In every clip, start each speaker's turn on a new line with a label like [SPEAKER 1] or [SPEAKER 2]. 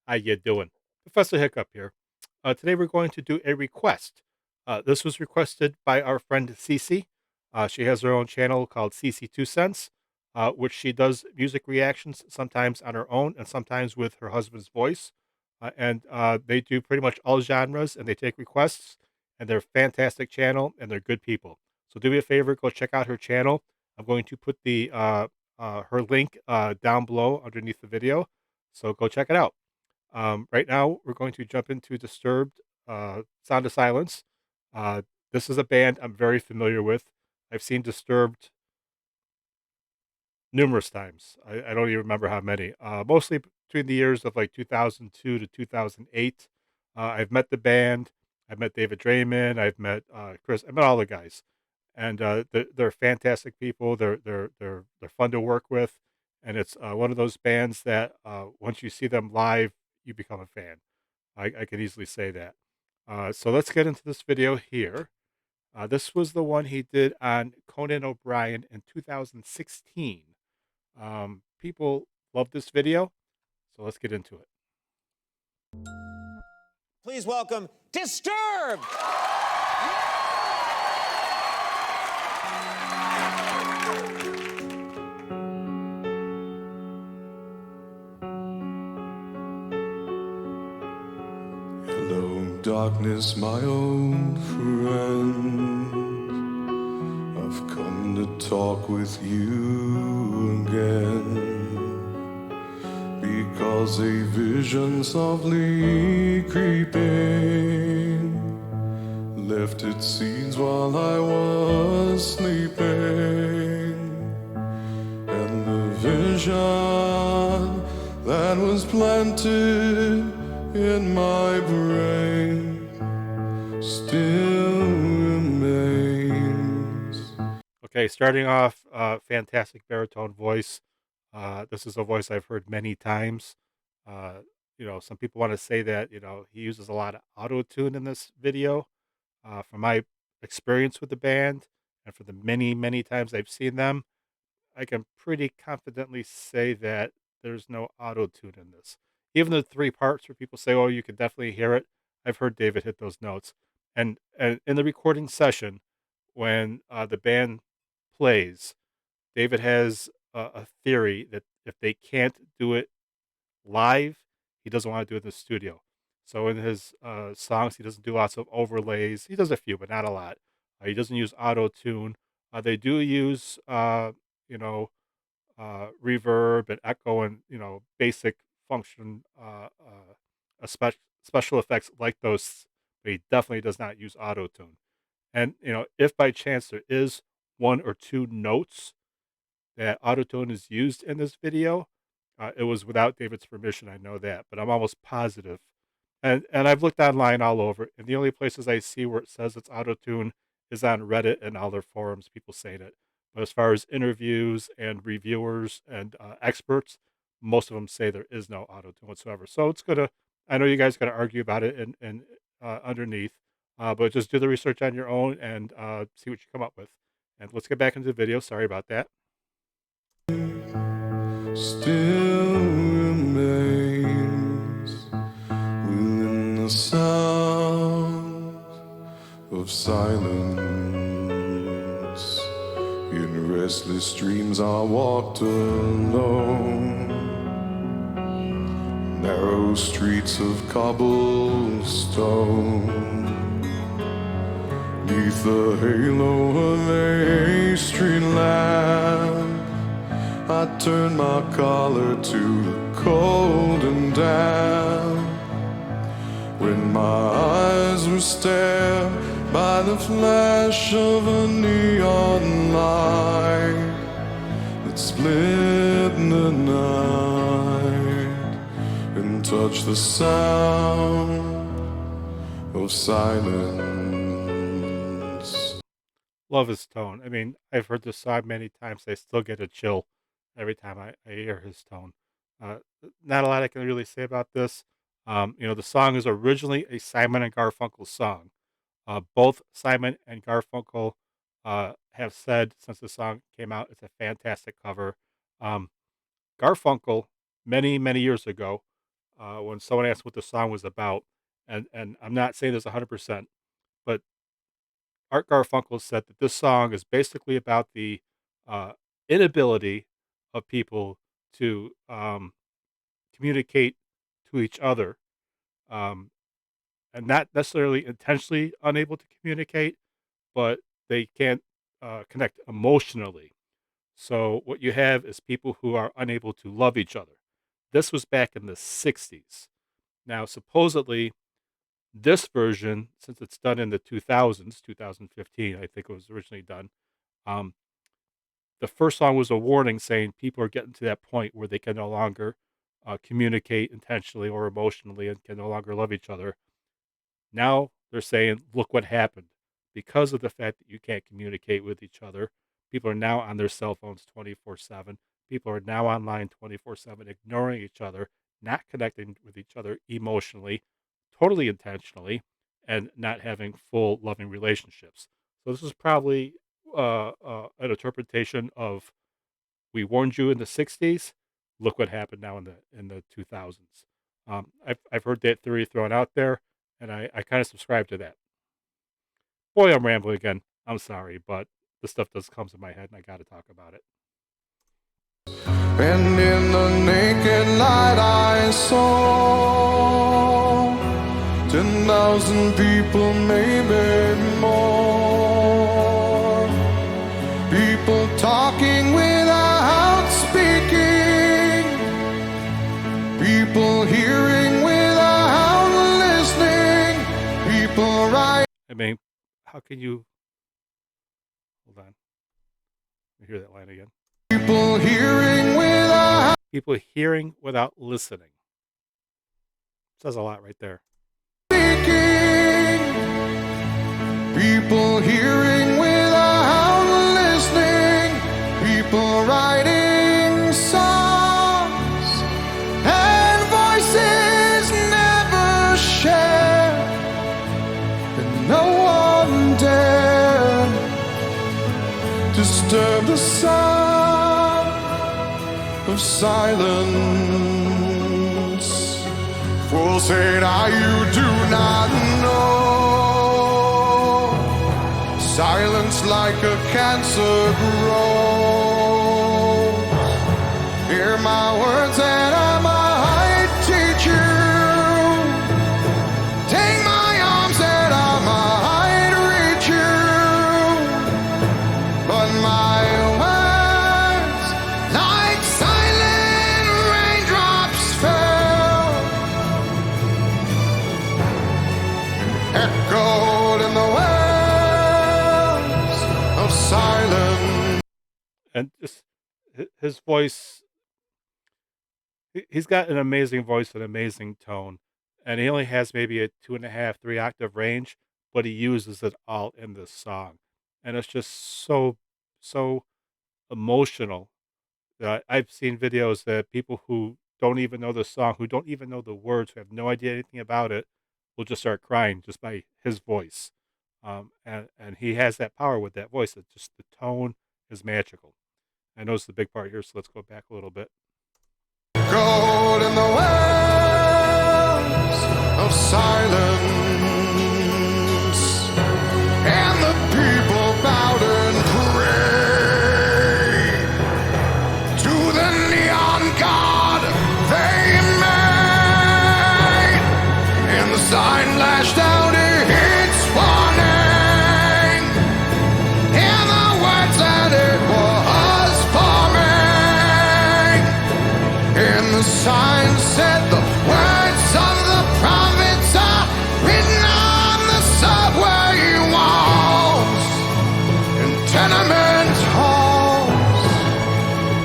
[SPEAKER 1] How you doing? Professor Hiccup here. Today we're going to do a request. This was requested by our friend Cece. She has her own channel called Cece Two Cents, which she does music reactions sometimes on her own and sometimes with her husband's voice. And they do pretty much all genres and they take requests. And they're a fantastic channel and they're good people. So do me a favor, go check out her channel. I'm going to put the her link down below underneath the video. So go check it out. Right now, we're going to jump into Disturbed, Sound of Silence. Uh, this is a band I'm very familiar with. I've seen Disturbed numerous times. I don't even remember how many. Mostly between the years of like 2002 to 2008. I've met the band. I've met David Draymond. I've met Chris. I met all the guys, and they're fantastic people. They're fun to work with, and it's one of those bands that once you see them live, you become a fan. I could easily say that. So let's get into this video here. This was the one he did on Conan O'Brien in 2016. People love this video, so let's get into it.
[SPEAKER 2] Please welcome Disturbed!
[SPEAKER 3] Hello, darkness, my old friend. I've come to talk with you again. Because a vision softly creeping left its seeds while I was sleeping. And the vision that was planted in my brain still remains.
[SPEAKER 1] Okay, starting off, fantastic baritone voice. This is a voice I've heard many times. Uh, some people want to say that he uses a lot of auto tune in this video. From my experience with the band and for the many times I've seen them, I can pretty confidently say that there's no auto tune in this. Even the three parts where people say, "Oh, you can definitely hear it," I've heard David hit those notes. And in the recording session, when the band plays, David has a theory that if they can't do it live, he doesn't want to do it in the studio. So in his songs, he doesn't do lots of overlays. He does a few, but not a lot. He doesn't use auto tune. They do use, you know, reverb and echo and basic function, special effects like those. But he definitely does not use auto tune. And if by chance there is one or two notes that autotune is used in this video. It was without David's permission, I know that, but I'm almost positive. And I've looked online all over, and the only places I see where it says it's autotune is on Reddit and other forums, people saying it. But as far as interviews and reviewers and experts, most of them say there is no autotune whatsoever. So it's gonna. I know you guys got to argue about it and underneath, but just do the research on your own and see what you come up with. And let's get back into the video. Sorry about that.
[SPEAKER 3] Still remains within the sound of silence. In restless dreams I walked alone, narrow streets of cobblestone, neath the halo of a street lamp. I turned my collar to the cold and damp, when my eyes were stared by the flash of a neon light that split the night and touched the sound of silence.
[SPEAKER 1] Love his tone. I mean, I've heard this song many times. I still get a chill every time I hear his tone. Not a lot I can really say about this. The song is originally a Simon and Garfunkel song. Both Simon and Garfunkel have said since the song came out, it's a fantastic cover. Um, Garfunkel, many years ago, when someone asked what the song was about, and I'm not saying this 100%, but Art Garfunkel said that this song is basically about the inability of people to communicate to each other, um, and not necessarily intentionally unable to communicate, but they can't connect emotionally. So what you have is people who are unable to love each other. This was back in the 60s. Now, supposedly, this version, since it's done in the 2000s, 2015, I think it was originally done, um, the first song was a warning saying people are getting to that point where they can no longer communicate intentionally or emotionally and can no longer love each other. Now they're saying, look what happened. Because of the fact that you can't communicate with each other, people are now on their cell phones 24/7. People are now online 24/7, ignoring each other, not connecting with each other emotionally, totally intentionally, and not having full loving relationships. So this is probably an interpretation of we warned you in the 60s. Look what happened now in the 2000s. I've heard that theory thrown out there, and I kind of subscribe to that. Boy, I'm rambling again. I'm sorry, but this stuff does comes in my head, and I got to talk about it.
[SPEAKER 3] And in the naked light I saw 10,000 people, maybe more. People talking without speaking. People hearing without listening. People writing.
[SPEAKER 1] I mean, how can you hold on? Let me hear that line again.
[SPEAKER 3] People hearing without
[SPEAKER 1] People hearing without listening. Says a lot right there.
[SPEAKER 3] speaking. People hearing without listening. People writing songs and voices never shared. And no one dared disturb the sound of silence. Full say now you do not know. Silence like a cancer grows. Hear my words and I might teach you. Take my arms and I might reach you. But my words, like silent raindrops, fell and echoed in the wells of silence.
[SPEAKER 1] And just his voice, he's got an amazing voice, an amazing tone, and he only has maybe a 2.5, 3 octave range, but he uses it all in this song, and it's just so emotional. I've seen videos that people who don't even know the song, who don't even know the words, who have no idea anything about it, will just start crying just by his voice. And he has that power with that voice. It just the tone is magical. I know it's the big part here, so let's go back a little bit.
[SPEAKER 3] Gold in the wells of silence, and the people bowed and prayed to the neon god they made, and the sign lashed out its warning, and the words that it was forming. And the sign said the words of the prophets are written on the subway walls and tenement halls,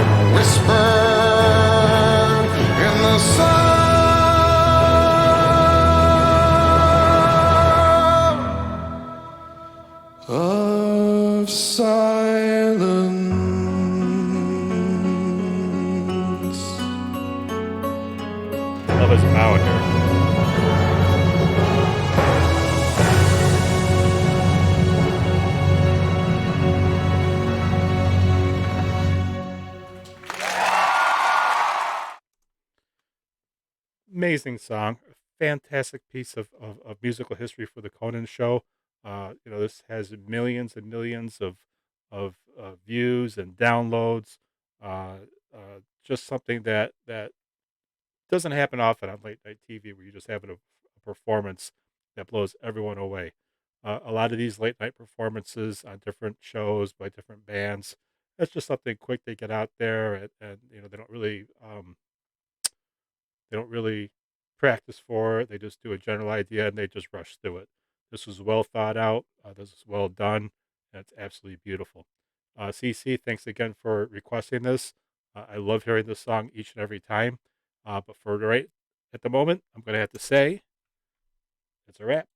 [SPEAKER 3] and whispered in the sound of silence.
[SPEAKER 1] Love his power here. amazing song, a fantastic piece of musical history for the Conan show. This has millions and millions of views and downloads. Uh, just something that doesn't happen often on late night TV, where you just have a performance that blows everyone away. A lot of these late night performances on different shows by different bands, that's just something quick they get out there, and they don't really practice for it. They just do a general idea and they just rush through it. This was well thought out. This is well done. And it's absolutely beautiful. CC, thanks again for requesting this. I love hearing this song each and every time. But for right at the moment, I'm going to have to say it's a wrap.